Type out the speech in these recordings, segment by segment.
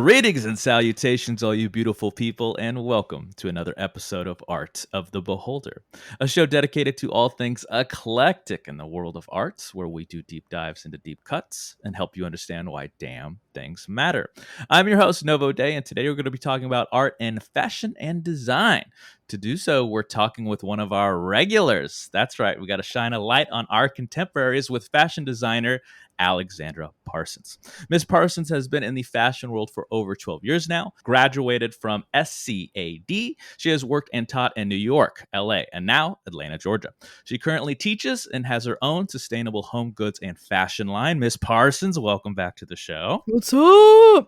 Greetings and salutations, all you beautiful people, and welcome to another episode of Art of the Beholder, a show dedicated to all things eclectic in the world of arts, where we do deep dives into deep cuts and help you understand why damn things matter. I'm your host, Novo Day, and today we're going to be talking about art in fashion and design. To do so, we're talking with one of our regulars. That's right, we got to shine a light on our contemporaries with fashion designer Alexandra Parsons. Ms. Parsons has been in the fashion world for over 12 years now, graduated from SCAD. She has worked and taught in New York, LA, and now Atlanta, Georgia. She currently teaches and has her own sustainable home goods and fashion line. Ms. Parsons, welcome back to the show. What's up?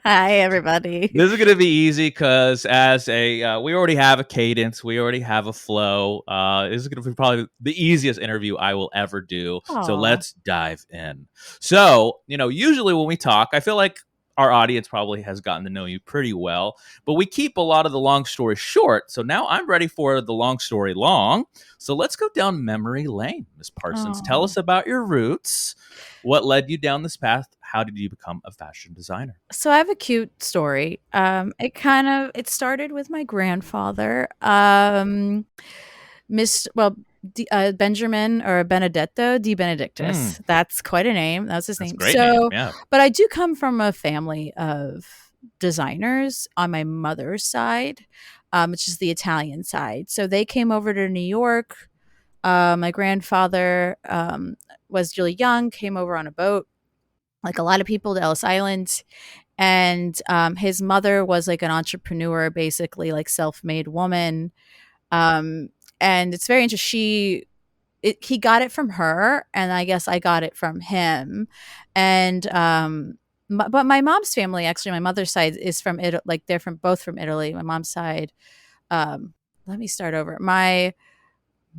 Hi, everybody. This is going to be easy because we already have a cadence. We already have a flow. This is going to be probably the easiest interview I will ever do. Aww. So let's dive in. So, usually when we talk, I feel like our audience probably has gotten to know you pretty well, but we keep a lot of the long story short. So now I'm ready for the long story long. So let's go down memory lane, Ms. Parsons. Tell us about your roots. What led you down this path? How did you become a fashion designer? So I have a cute story. It started with my grandfather, Benjamin or Benedetto di Benedictus. That's quite a name. That was his name. Great name. Yeah. But I do come from a family of designers on my mother's side, which is the Italian side. So they came over to New York. My grandfather was really young, came over on a boat, like a lot of people, to Ellis Island. And his mother was like an entrepreneur, basically like self-made woman. And it's very interesting. He got it from her, and I guess I got it from him. And but my mom's family, actually, my mother's side is from Italy. Like they're both from Italy. My mom's side. Let me start over. My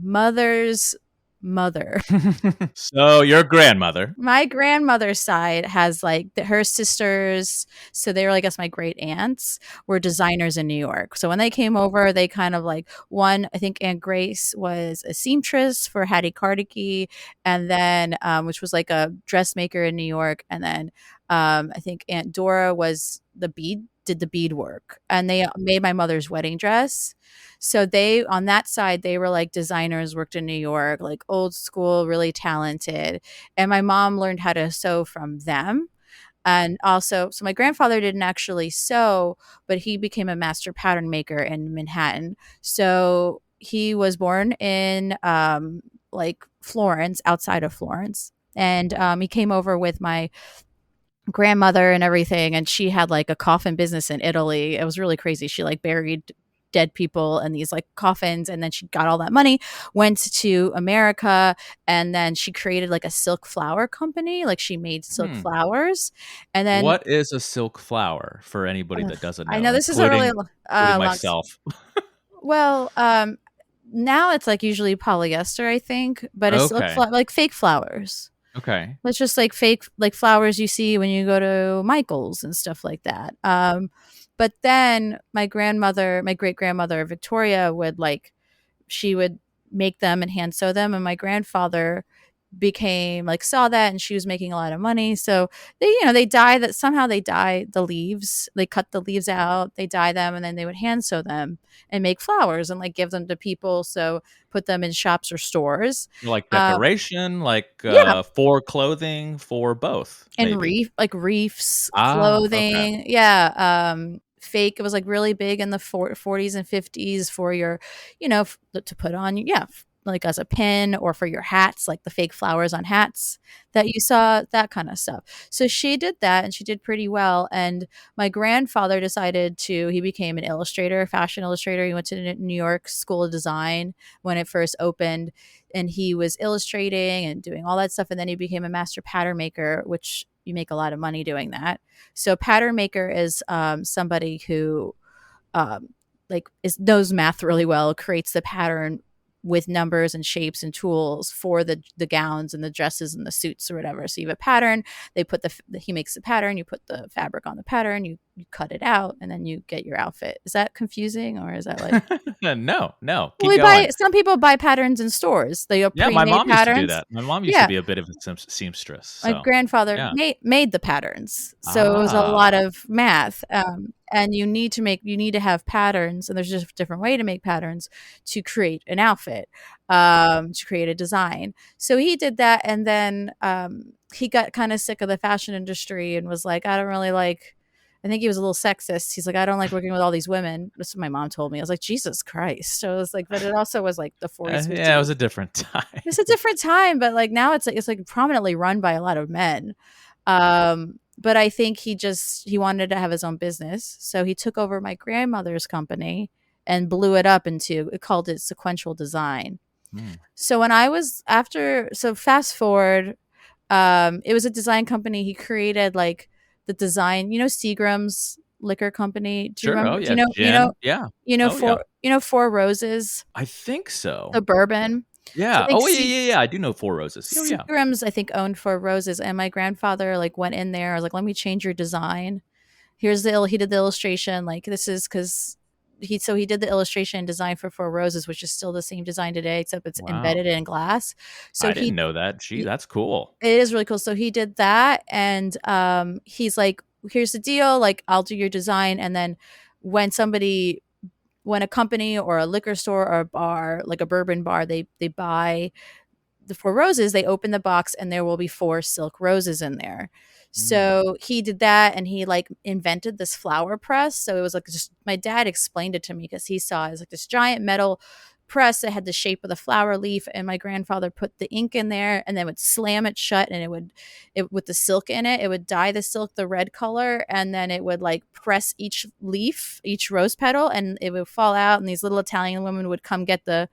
mother's mother. So your grandmother. My grandmother's side has her sisters. So they were, I guess, my great aunts were designers in New York. So when they came over, they kind of I think Aunt Grace was a seamstress for Hattie Carnegie, and then which was like a dressmaker in New York. And then I think Aunt Dora did the beadwork, and they made my mother's wedding dress. So on that side, they were like designers, worked in New York, like old school, really talented. And my mom learned how to sew from them. And also, so my grandfather didn't actually sew, but he became a master pattern maker in Manhattan. So he was born in Florence, outside of Florence. And he came over with my grandmother and everything, and she had like a coffin business in Italy. It was really crazy. She buried dead people in these coffins, and then she got all that money, went to America, and then she created a silk flower company. She made silk flowers. And then, what is a silk flower for anybody that doesn't know? I know this is a really myself. Well, now it's usually polyester, I think, but it's silk fake flowers. Okay. It's just fake flowers you see when you go to Michael's and stuff like that. But then my great grandmother Victoria she would make them and hand sew them, and my grandfather saw that, and she was making a lot of money. So they dye the leaves. They cut the leaves out, they dye them, and then they would hand sew them and make flowers and give them to people. So put them in shops or stores, decoration, for clothing, for both, and reefs, clothing. Okay. Yeah. Fake. It was really big in the 40s and 50s for your, to put on. Yeah. As a pin, or for your hats, the fake flowers on hats that you saw, that kind of stuff. So she did that, and she did pretty well. And my grandfather he became an illustrator, fashion illustrator. He went to New York School of Design when it first opened, and he was illustrating and doing all that stuff. And then he became a master pattern maker, which you make a lot of money doing that. So pattern maker is somebody who knows math really well, creates the pattern with numbers and shapes and tools for the gowns and the dresses and the suits or whatever. So you have a pattern, he makes the pattern, you put the fabric on the pattern, you you cut it out and then you get your outfit. Is that confusing, or is that like, No, no, well, keep we going. buy, some people buy patterns in stores. They have Yeah, my pre-made mom used to do patterns. that. My mom used to Yeah, be a bit of a seamstress, my so grandfather yeah. made the patterns, so it was a lot Ah, of math. And you need to have patterns, and there's just a different way to make patterns to create an outfit, to create a design. So he did that, and then he got kind of sick of the fashion industry and was like, I don't really like. I think he was a little sexist. He's like, I don't like working with all these women. That's what my mom told me. I was like, Jesus Christ. So it was like, but it also was like the 40s, yeah, it was 50s. a different time. It's a different time, but like now it's like prominently run by a lot of men. But I think he wanted to have his own business, so he took over my grandmother's company and blew it up into, it called it sequential design. Mm, So when I was after, so fast forward, it was a design company. He created like the design, Seagram's liquor company. Do you sure, oh remember? Do yeah, Jen, yeah. Oh yeah, Four Roses, I think the so. bourbon? So I Yeah, think oh, yeah, yeah, yeah, I do know Four Roses. Oh yeah. Seagram's, I think, owned Four Roses, and my grandfather like went in there. I was like, "Let me change your design. Here's he did the illustration. Like this is because he did the illustration and design for Four Roses, which is still the same design today, except it's Wow, embedded in glass. So I didn't know that. Gee, he that's cool. it is really cool. So he did that, and he's like, "Here's the deal. Like I'll do your design, and then when somebody." When a company or a liquor store or a bar, like a bourbon bar, they buy the Four Roses, they open the box and there will be four silk roses in there. Mm, So he did that, and he like invented this flower press. So it was like, just my dad explained it to me because he saw it was like this giant metal press that had the shape of the flower leaf, and my grandfather put the ink in there and then would slam it shut, and it with the silk in it, it would dye the silk the red color, and then it would like press each leaf, each rose petal, and it would fall out, and these little Italian women would come get the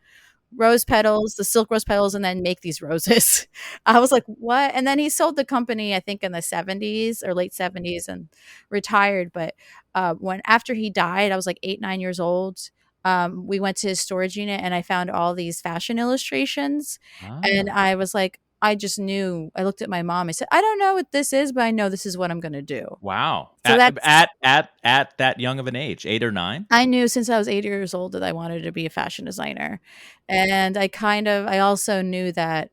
rose petals, the silk rose petals, and then make these roses. I was like, what? And then he sold the company, I think, in the 70s or late 70s, and retired. But when after he died, I was like 8, 9 years old. We went to his storage unit, and I found all these fashion illustrations. And ah, I was like, I just knew. I looked at my mom. I said, I don't know what this is, but I know this is what I'm going to do. wow. So that's, At that young of an age, 8 or 9? I knew since I was 8 years old that I wanted to be a fashion designer. And I also knew that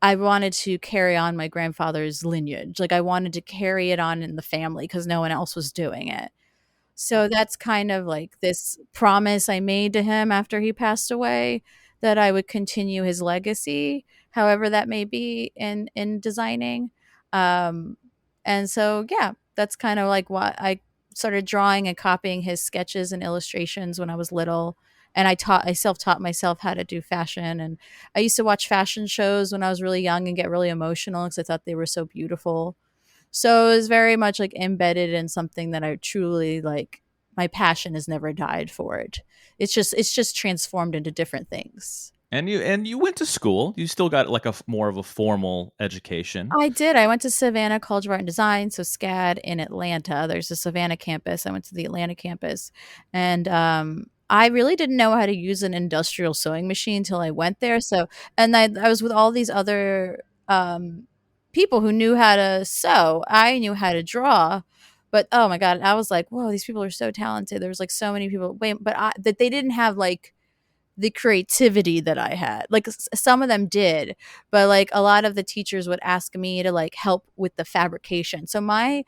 I wanted to carry on my grandfather's lineage. Like I wanted to carry it on in the family because no one else was doing it. So that's kind of like this promise I made to him after he passed away, that I would continue his legacy, however that may be in designing. Um, and so yeah, that's kind of like what I started drawing and copying his sketches and illustrations when I was little. And I self-taught myself how to do fashion, and I used to watch fashion shows when I was really young and get really emotional because I thought they were so beautiful. So it was very much like embedded in something that I truly like. My passion has never died for it. It's just transformed into different things. And you went to school. You still got like a more of a formal education. I did. I went to Savannah College of Art and Design, so SCAD in Atlanta. There's a Savannah campus. I went to the Atlanta campus, and I really didn't know how to use an industrial sewing machine until I went there. So, and I was with all these other people who knew how to sew. I knew how to draw, but oh my god, I was like, whoa, these people are so talented. There was like so many people. Wait, but that they didn't have like the creativity that I had. Like some of them did, but like a lot of the teachers would ask me to like help with the fabrication. So my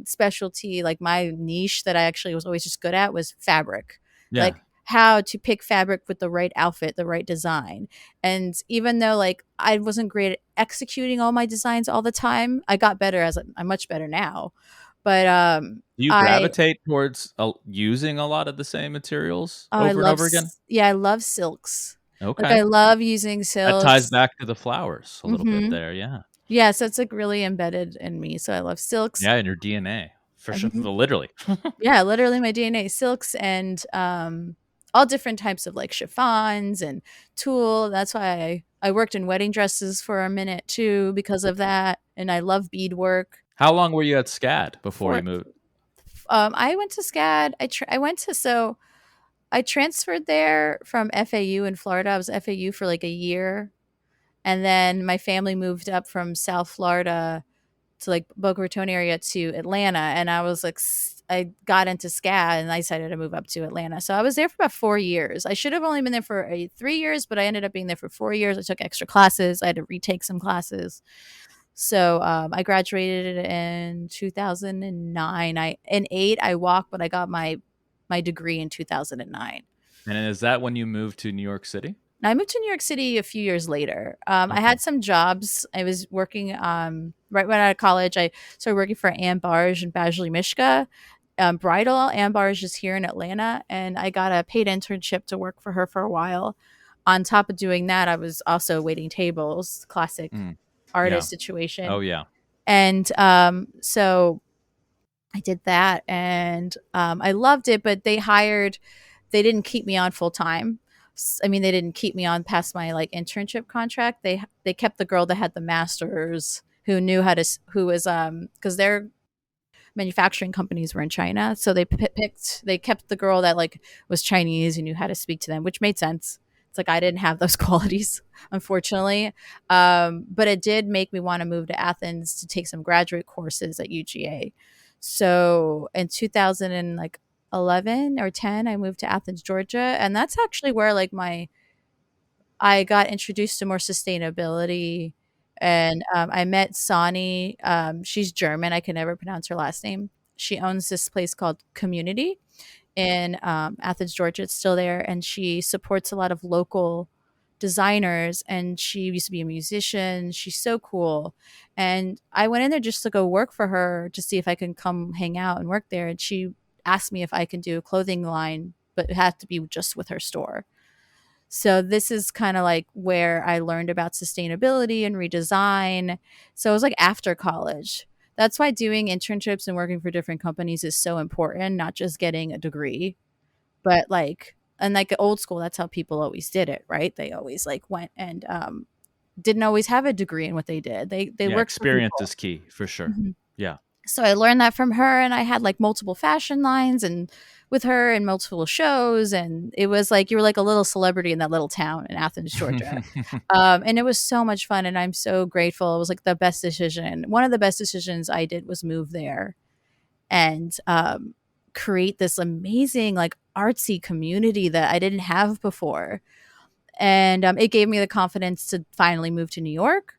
specialty, like my niche that I actually was always just good at, was fabric. Yeah. Like how to pick fabric with the right outfit, the right design. And even though like I wasn't great at executing all my designs all the time, I got better as I'm much better now. But Do you I gravitate towards, using a lot of the same materials oh, over and over again? yeah, I love silks. Like, Okay. I love using That ties silks. back to the flowers a little bit Mhm. there, yeah. Yeah, so it's, like, really embedded in me, so I love silks. Yeah, in your DNA. For sure, Mhm. literally. Yeah, literally my DNA, silks and, all different types of, like, chiffons and tulle. That's why I worked in wedding dresses for a minute too because of that, and I love beadwork. How long were you at SCAD before you For moved? I went to SCAD. I went to so I transferred there from FAU in Florida. I was FAU for, like, a year. And then my family moved up from South Florida to like Boca Raton area to Atlanta. And I was like, I got into SCAD and I decided to move up to Atlanta. So I was there for about 4 years. I should have only been there for 3 years, but I ended up being there for 4 years. I took extra classes. I had to retake some classes. So I graduated in 2009. I in eight I walked, but I got my degree in 2009. And is that when you moved to New York City? Now, I moved to New York City a few years later. I Okay. had some jobs. I was working right when out of college. I started working for Ann Barge in Bajley, Mishka. Bridal Ann Barge is here in Atlanta, and I got a paid internship to work for her for a while. On top of doing that, I was also waiting tables, classic Mm, yeah. artist situation. Oh, yeah. And so I did that, and I loved it. But they didn't keep me on full time. I mean, they didn't keep me on past my like internship contract. They kept the girl that had the masters, who knew how to, who was because their manufacturing companies were in China, so they kept the girl that like was Chinese and knew how to speak to them, which made sense. It's like I didn't have those qualities, unfortunately, but it did make me want to move to Athens to take some graduate courses at UGA. So in 2011 or 10, I moved to Athens, Georgia, and that's actually where like my I got introduced to more sustainability. And I met Sani. She's German. I can never pronounce her last name. She owns this place called Community in Athens, Georgia. It's still there. And she supports a lot of local designers. And she used to be a musician. She's so cool. And I went in there just to go work for her to see if I can come hang out and work there. And she asked me if I can do a clothing line, but it had to be just with her store. So this is kind of like where I learned about sustainability and redesign. So it was like after college. That's why doing internships and working for different companies is so important, not just getting a degree, but like and like old school, that's how people always did it, right? They always like went and didn't always have a degree in what they did. They Yeah. worked for Experience people. is key for sure. Mhm. Yeah. So I learned that from her, and I had like multiple fashion lines and with her and multiple shows, and it was like you were like a little celebrity in that little town in Athens, Georgia. And it was so much fun, and I'm so grateful. It was like the best decision. One of the best decisions I did was move there and create this amazing like artsy community that I didn't have before, and it gave me the confidence to finally move to New York.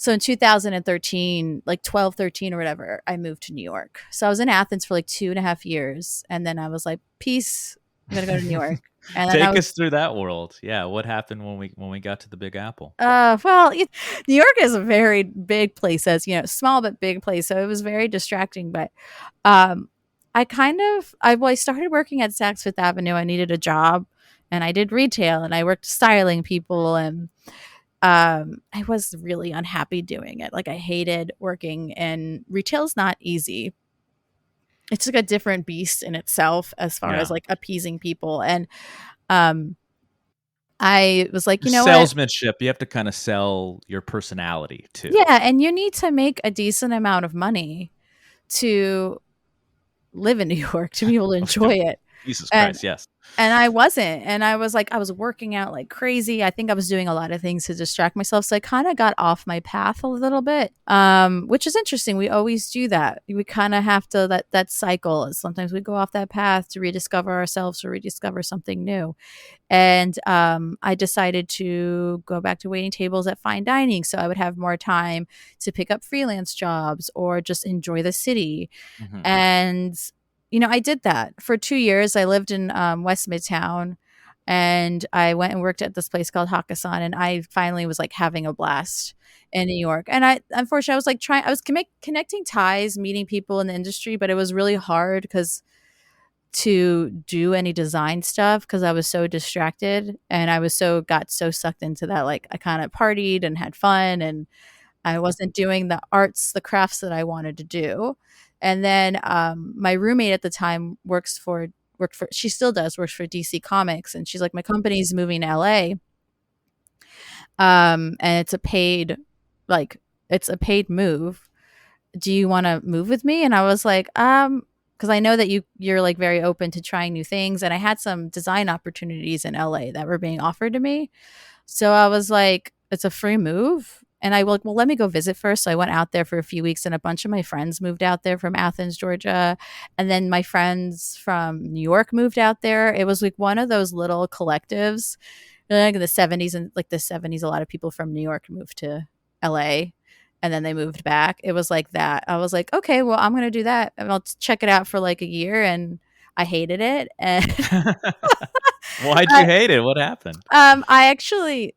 So in 2013, like 12, 13 or whatever, I moved to New York. So I was in Athens for like 2.5 years. And then I was like, peace, I'm going to go to New York. And then I Take was, us through that world. Yeah. What happened when we got to the Big Apple? New York is a very big place, as you know, small but big place. So it was very distracting. But um, I started working at Saks Fifth Avenue. I needed a job and I did retail and I worked styling people, and I was really unhappy doing it. Like I hated working, and retail's not easy. It's like a different beast in itself as far as Yeah. like appeasing people. And um I was like, you know what? Salesmanship. You have to kind of sell your personality too. Yeah, and you need to make a decent amount of money to live in New York to be able to enjoy it. Jesus And Christ. Yes. And I wasn't. And I was like, I was working out like crazy. I think I was doing a lot of things to distract myself. So I kind of got off my path a little bit, which is interesting. We always do that. We kind of have to, that cycle. Sometimes we go off that path to rediscover ourselves or rediscover something new. And I decided to go back to waiting tables at fine dining. So I would have more time to pick up freelance jobs or just enjoy the city. Hmm. And I did that for 2 years. I lived in West Midtown, and I went and worked at this place called Hakkasan, and I finally was like having a blast in New York. And unfortunately, I was like I was connecting ties, meeting people in the industry, but it was really hard because to do any design stuff because I was so distracted and got so sucked into that. Like I kind of partied and had fun, and I wasn't doing the arts, the crafts that I wanted to do. And then my roommate at the time she still does, works for DC Comics. And she's like, my company's moving to LA. And it's a paid move. Do you want to move with me? And I was like, because I know that you're like very open to trying new things. And I had some design opportunities in LA that were being offered to me. So I was like, it's a free move. And I was like, well, let me go visit first. So I went out there for a few weeks, and a bunch of my friends moved out there from Athens, Georgia. And then my friends from New York moved out there. It was like one of those little collectives. Like in the 70s, and like the 70s, a lot of people from New York moved to LA and then they moved back. It was like that. I was like, okay, well, I'm going to do that. And I'll check it out for like a year. And I hated it. And Why'd you I, hate it? What happened? I actually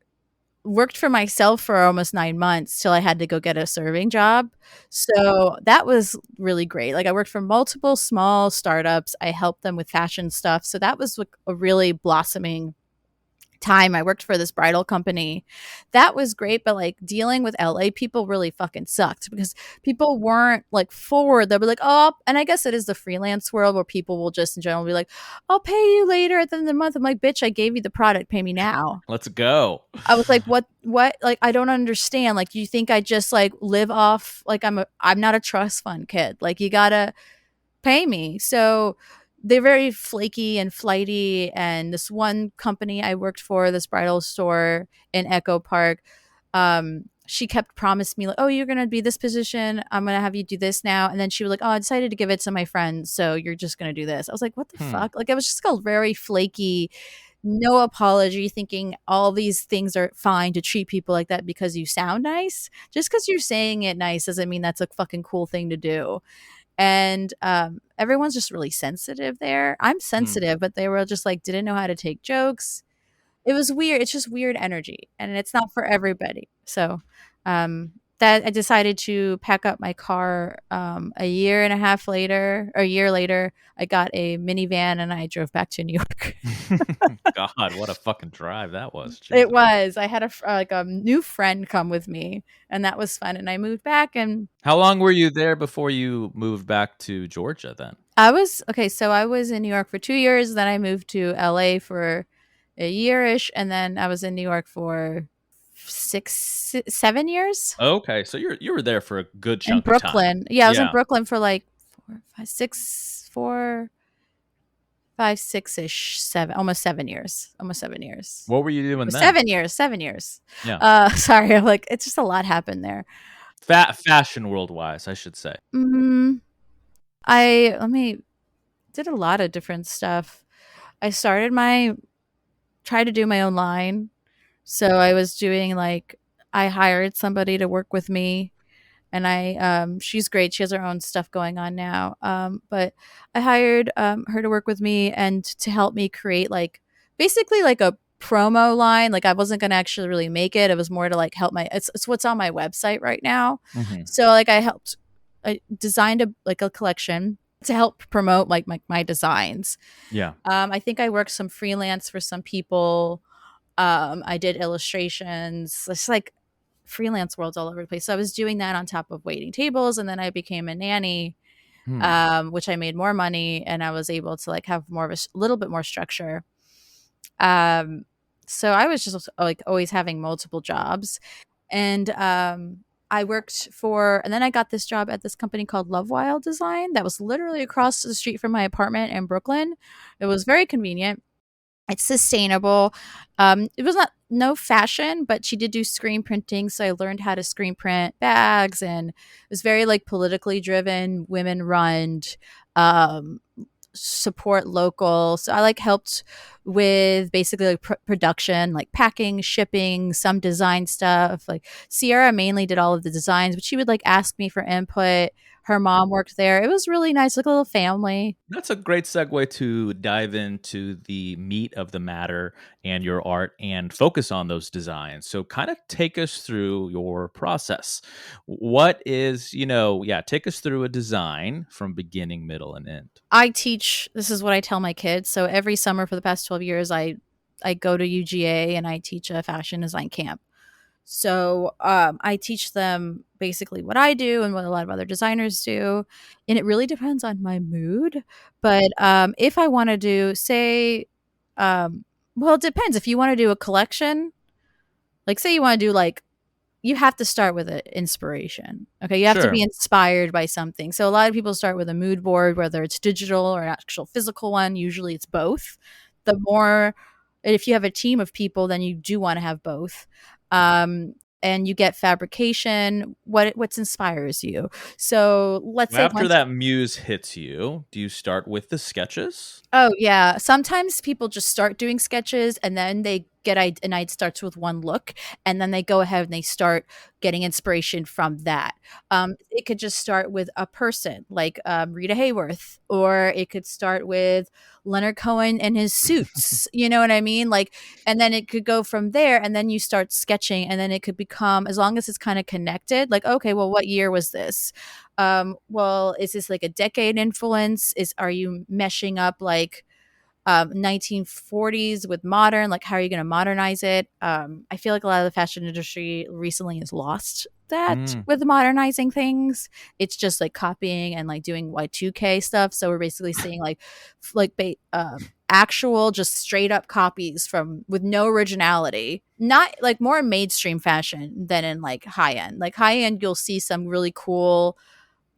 worked for myself for almost 9 months till I had to go get a serving job. So that was really great. Like I worked for multiple small startups. I helped them with fashion stuff. So that was like a really blossoming time. I worked for this bridal company. That was great, but like dealing with LA people really fucking sucked because people weren't like forward. They'll be like, oh, and I guess it is the freelance world where people will just in general be like, I'll pay you later at the end of the month. I'm like, bitch, I gave you the product, pay me now. Let's go. I was like, what? Like, I don't understand. Like, you think I just like live off, like I'm not a trust fund kid. Like, you gotta pay me. So they're very flaky and flighty. And this one company I worked for, this bridal store in Echo Park, she kept promising me like, oh, you're gonna be this position. I'm gonna have you do this now. And then she was like, oh, I decided to give it to my friend, so you're just gonna do this. I was like, what the Hmm. fuck? Like, it was just a very flaky, no apology, thinking all these things are fine to treat people like that because you sound nice. Just because you're saying it nice doesn't mean that's a fucking cool thing to do. And everyone's just really sensitive there. I'm Hmm. sensitive, but they were just like didn't know how to take jokes. It was weird. It's just weird energy, and it's not for everybody. So that I decided to pack up my car. A year and a half later, or a year later, I got a minivan and I drove back to New York. God, what a fucking drive that was. It Jesus. was. I had like a new friend come with me, and that was fun. And I moved back, and How long were you there before you moved back to Georgia then? I was okay. So I was in New York for 2 years. Then I moved to LA for a year-ish, and then I was in New York for 7 years. Okay, so you were there for a good In chunk of time. Brooklyn. Yeah, I was in Yeah. Brooklyn for like 4, 5, 6, 4, 5, 6 ish, 7, almost 7 years. Almost 7 years. What were you doing then? 7 years. 7 years. Yeah. Sorry, I'm like it's just a lot happened there. Fashion world wise, I should say. Mm, I let me did a lot of different stuff. I started my tried to do my own line. So I was doing like I hired somebody to work with me, and I she's great. She has her own stuff going on now. But I hired her to work with me and to help me create like basically like a promo line. Like I wasn't going to actually really make it. It was more to like help my it's what's on my website right now. Hmm. So like I designed a collection to help promote like my designs. Yeah. I think I worked some freelance for some people. I did illustrations. It's like freelance worlds all over the place. So I was doing that on top of waiting tables, and then I became a nanny, Hmm. which I made more money, and I was able to like have more of a little bit more structure. Um, so I was just like always having multiple jobs, and I worked for, and then I got this job at this company called Love Wild Design that was literally across the street from my apartment in Brooklyn. It was very convenient. It's sustainable. It was not no fashion, but she did do screen printing, so I learned how to screen print bags, and it was very like politically driven, women run, um, support local. So I like helped with basically like production, like packing, shipping, some design stuff. Like Sierra mainly did all of the designs, but she would like ask me for input. Her mom worked there. It was really nice, like a little family. That's a great segue to dive into the meat of the matter and your art and focus on those designs. So, kind of take us through your process. What is, yeah, take us through a design from beginning, middle, and end. I teach, this is what I tell my kids. So every summer for the past 12 years, I go to UGA and I teach a fashion design camp. So I teach them basically what I do and what a lot of other designers do. And it really depends on my mood. But if I want to do, say, well, it depends. If you want to do a collection, like say you want to do like you have to start with an inspiration. Okay. You have to be Sure. inspired by something. So a lot of people start with a mood board, whether it's digital or an actual physical one. Usually it's both. The more, if you have a team of people, then you do want to have both. and you get fabrication, what inspires you. So let's say After once. that muse hits you, do you start with the sketches? Oh, yeah. Sometimes people just start doing sketches and then they get a night starts with one look, and then they go ahead and they start getting inspiration from that. It could just start with a person like Rita Hayworth, or it could start with Leonard Cohen and his suits. You know what I mean? Like, and then it could go from there, and then you start sketching, and then it could become, as long as it's kind of connected, like, okay, well, what year was this? Well, is this like a decade influence? Are you meshing up like 1940s with modern? Like, how are you going to modernize it? I feel like a lot of the fashion industry recently has lost that Mm. with modernizing things. It's just like copying and like doing Y2K stuff. So we're basically seeing actual, just straight up copies from with no originality. Not like more mainstream fashion than in like high end. Like high end, you'll see some really cool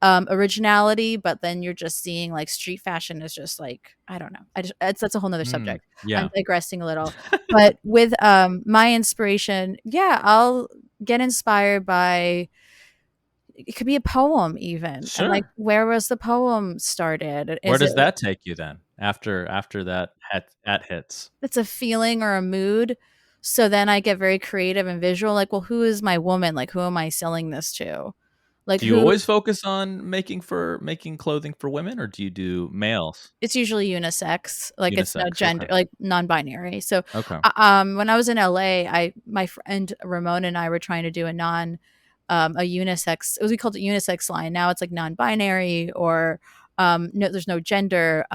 originality, but then you're just seeing like street fashion is just like, I don't know. That's a whole nother Mm. subject. I'm Yeah. digressing a little. But with my inspiration, yeah, I'll get inspired by, it could be a poem even. And like, Sure. where was the poem started? Where Is it does that take you then after that hat hits? it's a feeling or a mood? So then I get very creative and visual, like, well, who is my woman? Like, who am I selling this to? Like, Do you who. always focus on making clothing for women, or do you do males? It's usually unisex, like, it's no Unisex, gender, okay. like, non-binary. So, Okay. when I was in LA, I my friend Ramon and I were trying to do a unisex, we called it unisex line. Now it's, like, non-binary, or, no, there's no gender.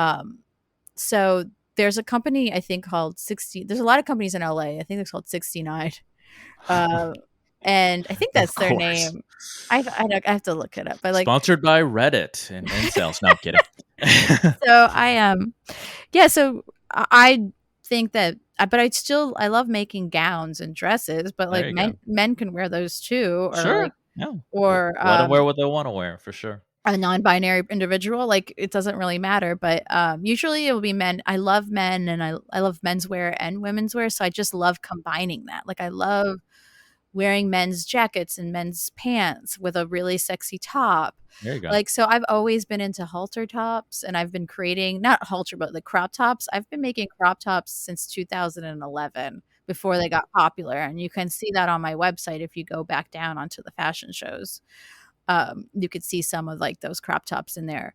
So there's a company, I think, called 60, there's a lot of companies in LA. I think it's called 69. Uh, and I think Of that's their course. name. I have to look it up, but, like, Sponsored by Reddit and incels. No, I'm kidding. so yeah, so I think that, but I love making gowns and dresses, but There like you go. men can wear those too, or like, Sure. No. or Let them wear what they wanna wear for sure. a non-binary individual, like, it doesn't really matter. But usually it will be men. I love men, and I love menswear and women's wear, so I just love combining that. Like, I love wearing men's jackets and men's pants with a really sexy top. There you go. Like, so I've always been into halter tops, and I've been creating, not halter, but the crop tops. I've been making crop tops since 2011, before they got popular. And you can see that on my website if you go back down onto the fashion shows. You could see some of like those crop tops in there.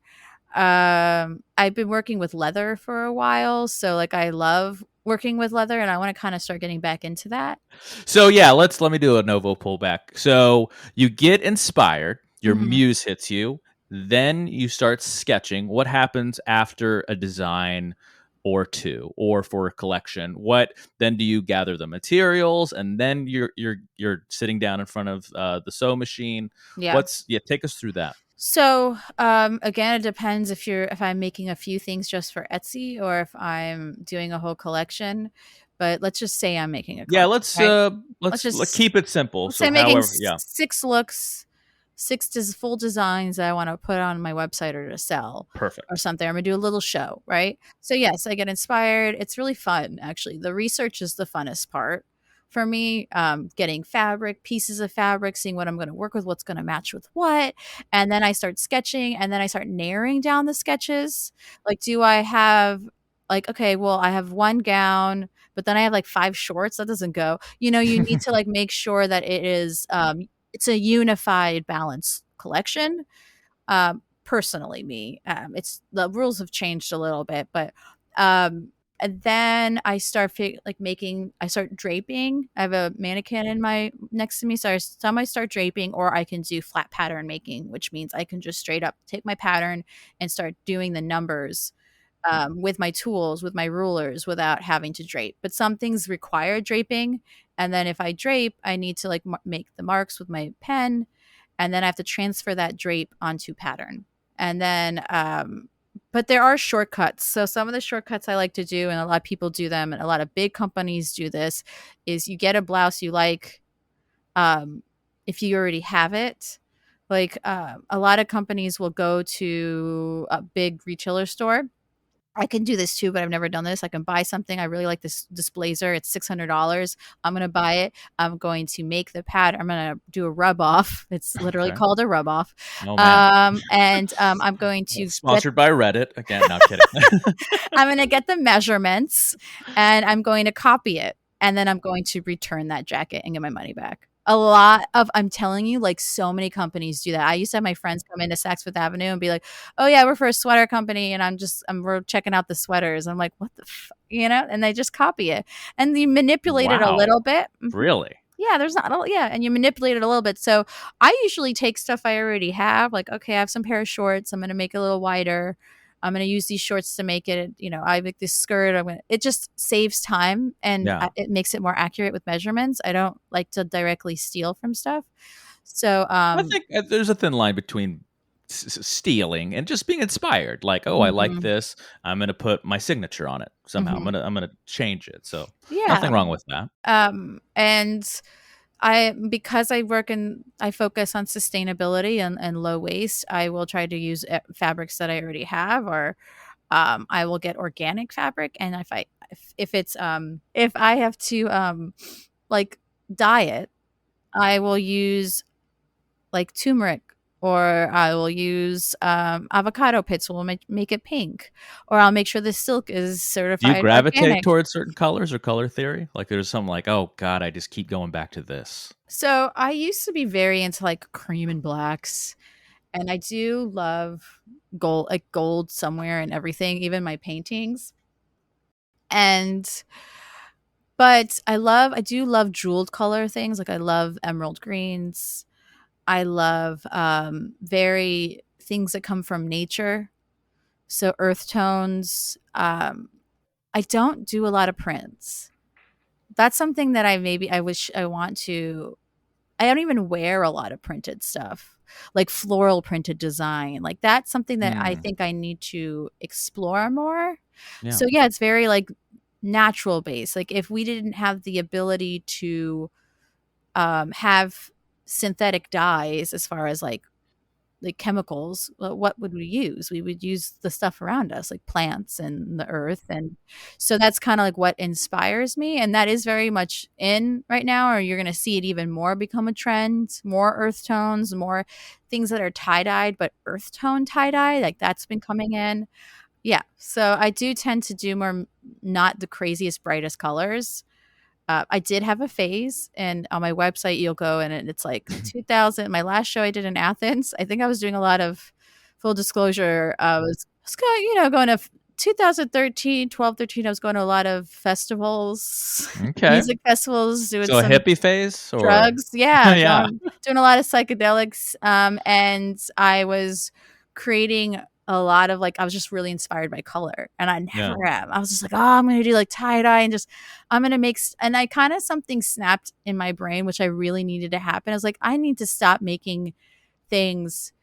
I've been working with leather for a while, so like I love working with leather, and I want to kind of start getting back into that. So yeah, let me do a Novo pullback. So you get inspired, your Mhm. muse hits you, then you start sketching. What happens after a design or two, or for a collection? What then do you gather the materials, and then you're sitting down in front of the sew machine? Yeah. Take us through that. So, again, it depends if I'm making a few things just for Etsy, or if I'm doing a whole collection. But let's just say I'm making a Yeah, collection, right? Let's just keep it simple. let's say So I'm making however, yeah, six looks, full designs that I want to put on my website or to sell or perfect. something. I'm gonna do a little show, right? So yes, I get inspired. It's really fun, actually. The research is the funnest part for me. Getting fabric, pieces of fabric, seeing what I'm going to work with, what's going to match with what, and then I start sketching, and then I start narrowing down the sketches. Like, do I have, like, okay, well, I have one gown, but then I have like five shorts. That doesn't go. You need to like make sure that it's a unified, balanced collection. Personally, me, it's the rules have changed a little bit, but and then I start I start draping. I have a mannequin in my next to me, so I start draping, or I can do flat pattern making, which means I can just straight up take my pattern and start doing the numbers with my tools, with my rulers, without having to drape. But some things require draping, and then if I drape, I need to like make the marks with my pen, and then I have to transfer that drape onto pattern. And then, but there are shortcuts. So some of the shortcuts I like to do, and a lot of people do them, and a lot of big companies do this, is you get a blouse you like, um, if you already have it. Like a lot of companies will go to a big retailer store I can do this too, but I've never done this. I can buy something. I really like this blazer. It's $600. I'm gonna buy it. I'm going to make the pattern. I'm gonna do a rub off. It's literally Okay. called a rub off. Oh man. I'm going Well, to get sponsored by Reddit again. Not kidding. I'm gonna get the measurements and I'm going to copy it. And then I'm going to return that jacket and get my money back. I'm telling you, like so many companies do that. I used to have my friends come into Saks Fifth Avenue and be like, "Oh yeah, we're for a sweater company," and we're checking out the sweaters. I'm like, "What the, and they just copy it and you manipulate it a Wow. little bit. Really? Yeah, there's not a yeah, and you manipulate it a little bit. So I usually take stuff I already have, like, okay, I have some pair of shorts, I'm gonna make it a little wider. I'm gonna use these shorts to make it, I make this skirt. It just saves time and Yeah. it makes it more accurate with measurements. I don't like to directly steal from stuff. So, I think there's a thin line between stealing and just being inspired. Like, oh, I like mhm, this. I'm gonna put my signature on it somehow. I'm mhm. gonna I'm gonna change it. So Yeah. nothing wrong with that. And because I focus on sustainability and low waste, I will try to use fabrics that I already have, or I will get organic fabric. And if it's if I have to like dye it, I will use like turmeric, or I will use avocado pits will make it pink, or I'll make sure the silk is Do you certified gravitate organic. towards certain colors or color theory? Like there's some like, oh God, I just keep going back to this. So I used to be very into like cream and blacks, and I do love gold, like gold somewhere and everything, even my paintings. And but I do love jeweled color things. Like I love emerald greens. I love very things that come from nature. So earth tones. I don't do a lot of prints. That's something that I wish I want to. I don't even wear a lot of printed stuff, like floral printed design. Like that's something that I Hmm. think I need to explore more. Yeah. So yeah, it's very like natural based. Like if we didn't have the ability to have synthetic dyes, as far as like chemicals, what would we use? We would use the stuff around us, like plants and the earth. And so that's kind of like what inspires me. And that is very much in right now, or you're going to see it even more become a trend, more earth tones, more things that are tie dyed, but earth tone tie dye, like that's been coming in. Yeah. So I do tend to do more, not the craziest, brightest colors. I did have a phase, and on my website, you'll go and it's like 2000. My last show I did in Athens, I think I was doing a lot of full disclosure. I was going, going to 2013, 12, 13. I was going to a lot of festivals, Okay. music festivals, doing So a some hippie phase or drugs. Yeah, yeah. doing a lot of psychedelics. And I was creating a lot of like I was just really inspired by color, and I Yeah. never am. I was just like, "Oh, I'm gonna do like tie dye and just I'm gonna and I kind of something snapped in my brain, which I really needed to happen. I was like, I need to stop making things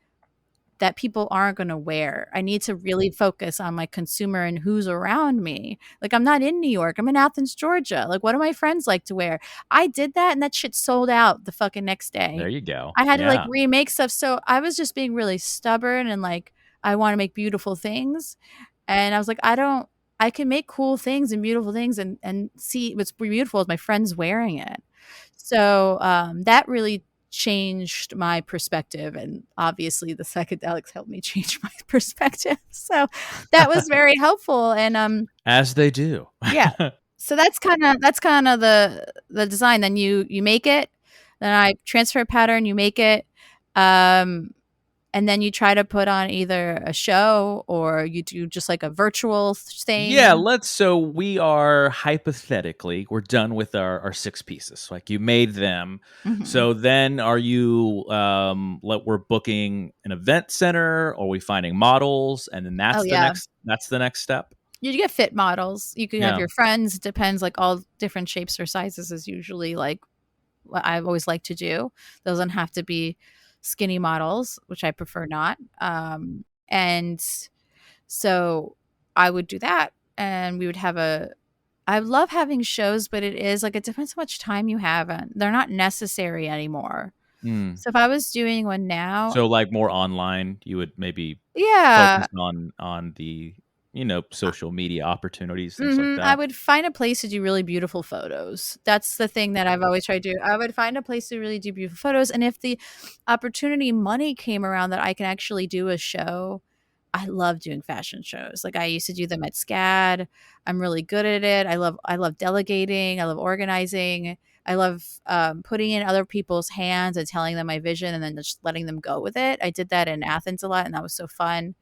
that people aren't going to wear. I need to really focus on my consumer and who's around me. Like, I'm not in New York. I'm in Athens, Georgia. Like, what do my friends like to wear? I did that and that shit sold out the fucking next There day. you go. I had to like Yeah. remake stuff. So I was just being really stubborn and like, I want to make beautiful things. And I was like, I can make cool things and beautiful things and see what's beautiful is my friends wearing it. So that really changed my perspective, and obviously the psychedelics helped me change my perspective. So that was very helpful. And As they do. yeah. So that's kind of the design. Then you make it, then I transfer a pattern, you make it, um and then you try to put on either a show or you do just like a virtual Yeah, thing. so we are hypothetically, we're done with our six pieces. Like you made them. Mhm. So then are you we're booking an event center, or are we finding models, and then Oh yeah. that's the next step? You get fit models. You could have Yeah. your friends. It depends, like all different shapes or sizes is usually like what I've always liked to do. Doesn't have to be skinny models, which I prefer not. And so I would do that, and we would have a. I love having shows, but it is like it depends how much time you have, and they're not necessary anymore. Mm. So if I was doing one now, So like more online, you would maybe yeah, focus on the social media opportunities, things like I that. would find a place to do really beautiful photos. That's the thing that I've always tried to do. I would find a place to really do beautiful photos, and if the opportunity money came around that I can actually do a show, I love doing fashion shows. Like, I used to do them at SCAD. I'm really good at it. I love delegating. I love organizing. I love putting in other people's hands and telling them my vision and then just letting them go with it. I did that in Athens a lot, and that was so fun.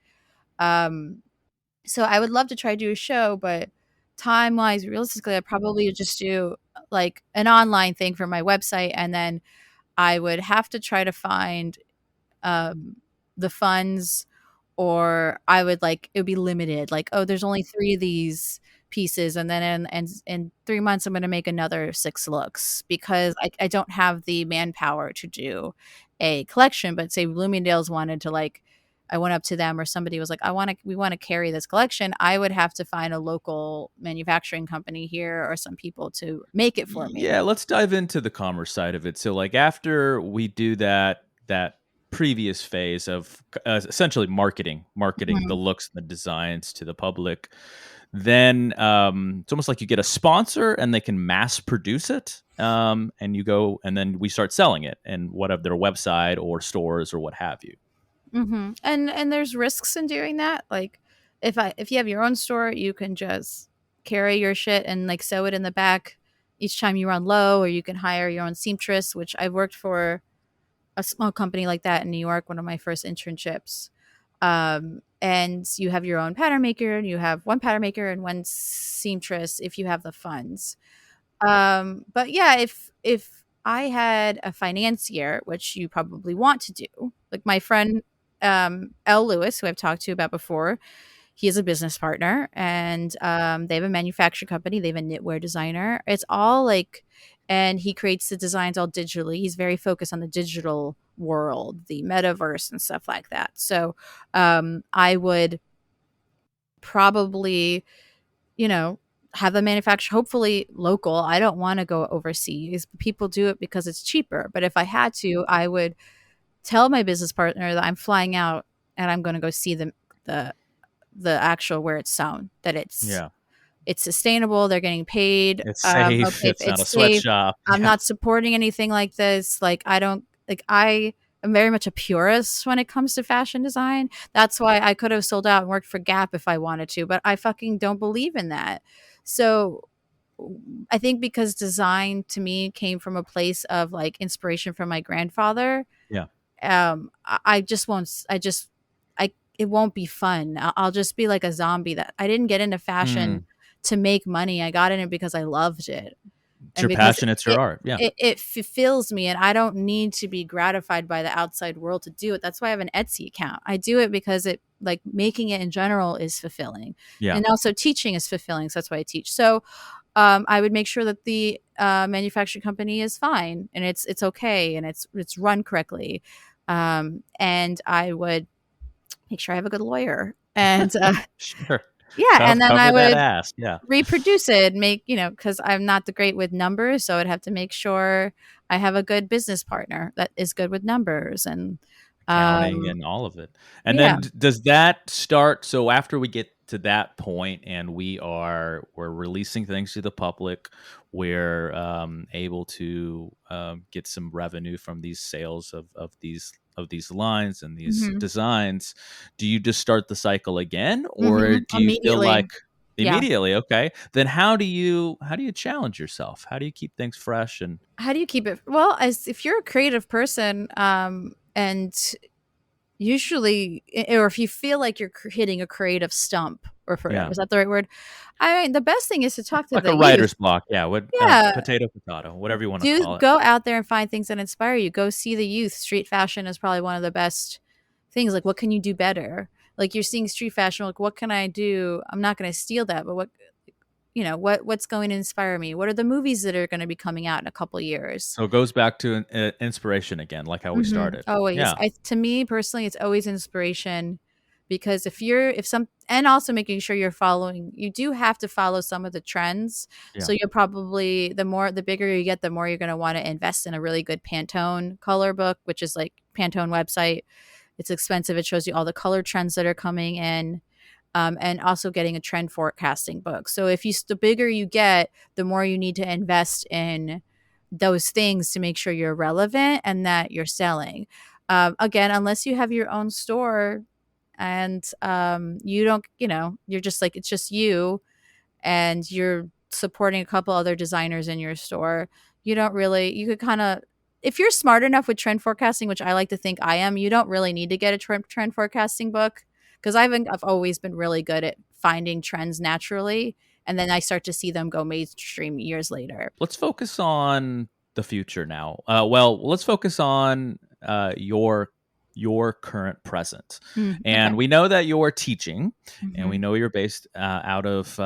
Um, so I would love to try to do a show, but time-wise, realistically, I'd probably just do, like, an online thing for my website, and then I would have to try to find, um, the funds, or I would, like, it would be limited, like, "Oh, there's only 3 of these pieces, and then in 3 months, I'm gonna make another 6 looks," because I don't have the manpower to do a collection. But say Bloomingdale's wanted to, like, I went up to them or somebody was like, we wanna carry this collection," I would have to find a local manufacturing company here or some people to make it for me. Yeah, let's dive into the commerce side of it. So, like, after we do that previous phase of essentially marketing the Mhm. looks and the designs to the public, then it's almost like you get a sponsor and they can mass produce it, and you go, and then we start selling it and whatever their website or stores or what have you. And there's risks in doing that. Like, if you have your own store, you can just carry your shit and, like, sew it in the back each time you run low, or you can hire your own seamstress, which I've worked for a small company like that in New York, one of my first internships. And you have your own pattern maker, and you have one pattern maker and one seamstress if you have the funds. But yeah, if I had a financier, which you probably want to do, like my friend L. Lewis, who I've talked to about before, he is a business partner, and they have a manufacturing company. They have a knitwear designer. It's all like, and he creates the designs all digitally. He's very focused on the digital world, the metaverse, and stuff like that. So I would probably, you know, have the manufacturer, hopefully local. I don't want to go overseas. People do it because it's cheaper. But if I had to, I would tell my business partner that I'm flying out and I'm going to go see the the actual where it's sewn, that Yeah, it's sustainable, they're getting paid, it's safe. okay, if It's not a it's safe, sweatshop. I'm Yeah, not supporting anything like this, like, I don't like, I am very much a purist when it comes to fashion design. That's why I could have sold out and worked for Gap if I wanted to, but I fucking don't believe in that. So, I think because design to me came from a place of, like, inspiration from my grandfather, yeah. I just won't I just I it won't be fun. I'll just be like a zombie. That I didn't get into fashion Mm. to make money. I got in it because I loved it, It's and your because passion. It's your it art. Yeah, it fulfills me, and I don't need to be gratified by the outside world to do it. That's why I have an Etsy account. I do it because it, like, making it in general is fulfilling, yeah. and also teaching is fulfilling. So that's why I teach. So I would make sure that the manufacturing company is fine and it's okay and it's run correctly, and I would make sure I have a good lawyer, and Sure. yeah, and then I Cover that would ass. Yeah. reproduce it, make, because I'm not the great with numbers, so I'd have to make sure I have a good business partner that is good with numbers, and Accounting um, and all of it. And yeah. then does that start, so after we get to that point and we're releasing things to the public, we're able to get some revenue from these sales of these lines and these Mhm. designs. Do you just start the cycle again, or Mhm. do you feel Immediately. like Yeah. immediately? Okay, then how do you challenge yourself? How do you keep things fresh? And How do you keep it, well, as if you're a creative person, and usually, or if you feel like you're hitting a creative stump, or yeah, is that the right word? I mean, the best thing is to talk to like a the youth. writer's block. Yeah, what Yeah, potato, whatever you want to do call it. go out there and find things that inspire you. Go see the youth. Street fashion is probably one of the best things. Like, what can you do better? Like, you're seeing street fashion, like, what can I do? I'm not going to steal that, but what's going to inspire me? What are the movies that are going to be coming out in a couple years? So it goes back to inspiration again, like how we started. Always. Yeah, To me personally, it's always inspiration, because if some, and also making sure you do have to follow some of the trends. yeah. So you'll probably, the bigger you get, the more you're going to want to invest in a really good Pantone color book, which is like Pantone website. It's expensive. It shows you all the color trends that are coming in. and also getting a trend forecasting book. So if you the bigger you get, the more you need to invest in those things to make sure you're relevant and that you're selling. Again, unless you have your own store and you don't, you're just like, it's just you and you're supporting a couple other designers in your store, you don't really, you could kind of, if you're smart enough with trend forecasting, which I like to think I am, you don't really need to get a trend forecasting book, because I've always been really good at finding trends naturally, and then I start to see them go mainstream years later. Let's focus on the future now. Well, let's focus on your current present. Okay. And we know that you're teaching, and we Hmm. know you're based out of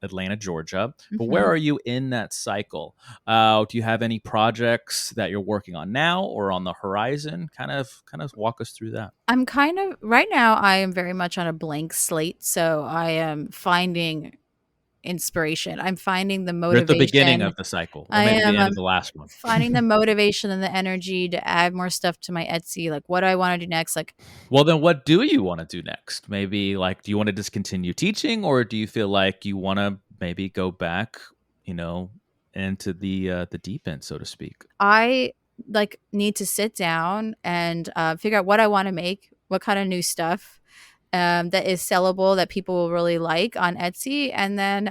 Atlanta, Georgia. But where Hmm. are you in that cycle? Do you have any projects that you're working on now or on the horizon? Kind of walk us through that. I'm kind of right now, I am very much on a blank slate. So I am finding inspiration. I'm finding the You're at the beginning motivation. of the cycle, or I maybe the am end of the last one. finding the motivation and the energy to add more stuff to my Etsy. Like, what do I want to do next? Like, Well, then what do you want to do next? Maybe like, do you want to just continue teaching, or do you feel like you want to maybe go back, you know, into the deep end, so to speak? I like need to sit down and figure out what I want to make, what kind of new stuff that is sellable that people will really like on Etsy, and then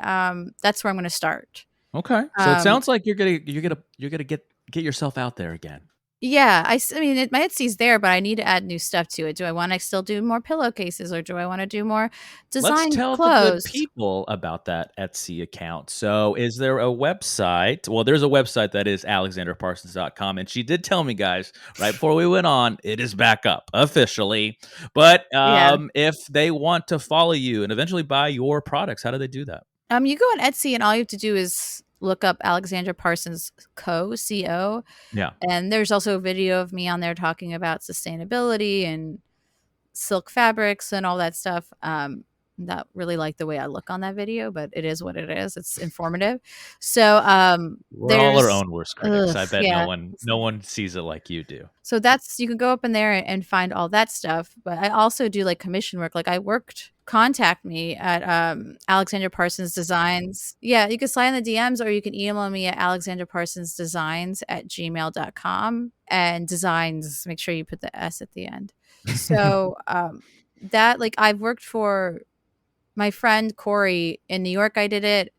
that's where I'm going to start. Okay, so it Um, sounds like you're gonna get yourself out there again. yeah, I mean, my Etsy's there, but I need to add new stuff to it. Do I want to still do more pillowcases, or do I want to do more Let's design tell the good clothes? people about that Etsy account. So, is there a website? Well, there's a website that is alexandraparsons.com. And she did tell me, guys, right before we went on, it is back up officially. But Yeah. if they want to follow you and eventually buy your products, how do they do that? You go on Etsy and all you have to do is look up Alexandra Parsons Co. Yeah. And there's also a video of me on there talking about sustainability and silk fabrics and all that stuff. Not really like the way I look on that video, but it is what it is. It's informative. So We're all our there's own worst critics. I bet no yeah. one sees it like you do. So that's, you can go up in there and find all that stuff. But I also do like commission work. Like, I worked, contact me at Alexandra Parsons Designs. Yeah, you can slide in the DMs, or you can email me at alexandraparsonsdesigns@gmail.com. And designs, make sure you put the S at the end. So that, like, I've worked for my friend Corey in New York. I did it,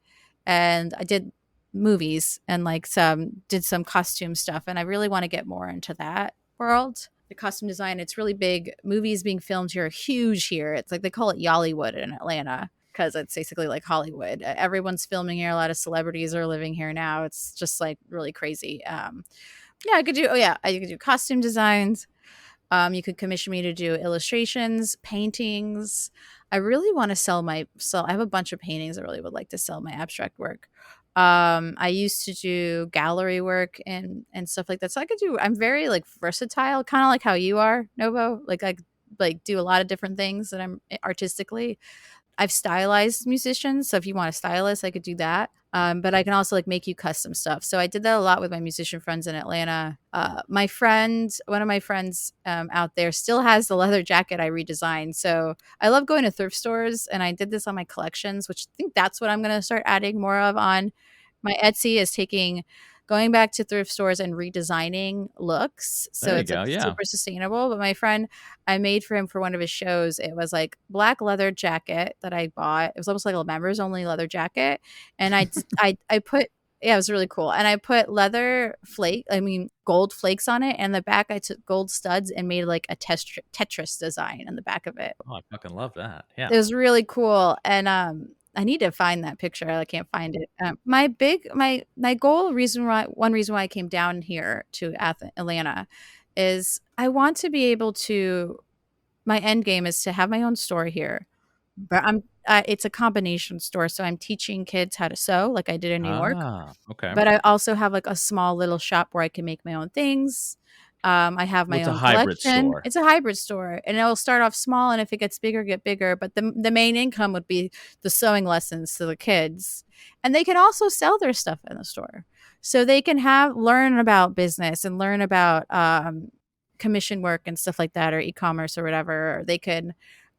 and I did movies and like did some costume stuff, and I really want to get more into that world. The costume design, it's really big. Movies being filmed here are huge here. It's like they call it Yollywood in Atlanta, because it's basically like Hollywood. Everyone's filming here. A lot of celebrities are living here now. It's just like really crazy. Yeah, I could do. Oh yeah, I could do costume designs. You could commission me to do illustrations, paintings. I really want to sell. I have a bunch of paintings. I really would like to sell my abstract work. I used to do gallery work and stuff like that. So I could do. I'm very like versatile, kind of like how you are, Novo. Like I like do a lot of different things that I'm artistically. I've stylized musicians, so if you want a stylist, I could do that. But I can also like make you custom stuff. So I did that a lot with my musician friends in Atlanta. One of my friends out there still has the leather jacket I redesigned. So I love going to thrift stores, and I did this on my collections, which I think that's what I'm going to start adding more of on my Etsy, is going back to thrift stores and redesigning looks. So There you it's like go. Yeah. super sustainable. But my friend, I made for him for one of his shows. It was like black leather jacket that I bought. It was almost like a members only leather jacket. And I put, yeah, it was really cool. And I put gold flakes on it. And the back, I took gold studs and made like a Tetris design in the back of it. Oh, I fucking love that. Yeah. It was really cool, and I need to find that picture. I can't find it. My goal, one reason why I came down here to Atlanta, is I want to be able to. My end game is to have my own store here, but it's a combination store, so I'm teaching kids how to sew, like I did in New York. Ah, okay. But I also have like a small little shop where I can make my own things. I have Well, my it's a own hybrid collection. store. It's a hybrid store, and it'll start off small, and if it gets bigger, get bigger. But the main income would be the sewing lessons to the kids, and they can also sell their stuff in the store, so they can learn about business and learn about commission work and stuff like that, or e-commerce or whatever. Or they can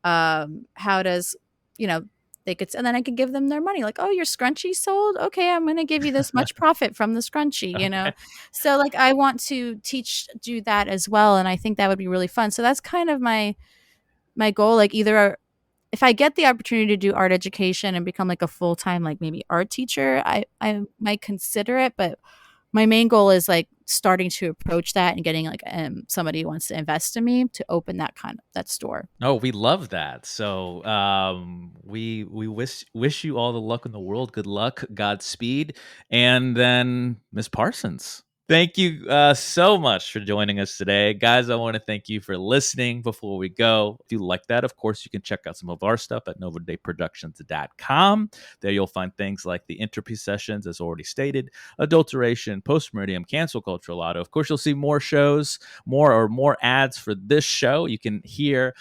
how does they could, and then I could give them their money. Like, oh, your scrunchie sold. Okay, I'm going to give you this much profit from the scrunchie. Okay. So like, I want to do that as well, and I think that would be really fun. So that's kind of my goal. Like, either if I get the opportunity to do art education and become like a full time, like maybe art teacher, I might consider it. But my main goal is like starting to approach that and getting like somebody who wants to invest in me to open that store. Oh, we love that. So we wish you all the luck in the world. Good luck, Godspeed, and then Miss Parsons. Thank you so much for joining us today. Guys, I want to thank you for listening before we go. If you like that, of course, you can check out some of our stuff at novodayproductions.com. There you'll find things like the entropy sessions, as already stated, adulteration, post-meridium, cancel culture, lotto. Of course, you'll see more shows, more ads for this show. You can hear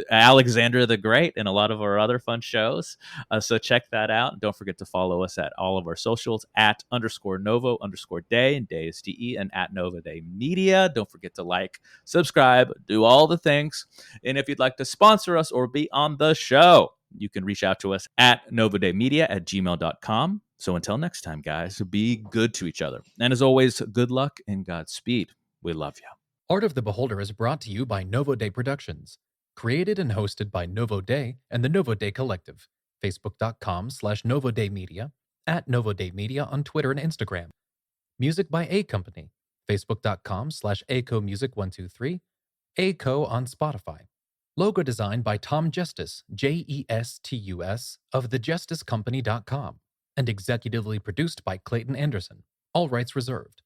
Alexandra the Great and a lot of our other fun shows. So check that out. Don't forget to follow us at all of our socials at _Novo_day, and day is DE, and at Nova Day Media. Don't forget to like, subscribe, do all the things. And if you'd like to sponsor us or be on the show, you can reach out to us at novodaymedia@gmail.com. So until next time, guys, be good to each other. And as always, good luck and Godspeed. We love you. Art of the Beholder is brought to you by Novo Day Productions. Created and hosted by Novo Day and the Novo Day Collective. Facebook.com/Novo Day Media, at Novo Day Media on Twitter and Instagram. Music by A Company. Facebook.com/ACOMusic123. ACO on Spotify. Logo design by Tom Justice, JESTUS, of thejusticecompany.com. And executively produced by Clayton Anderson. All rights reserved.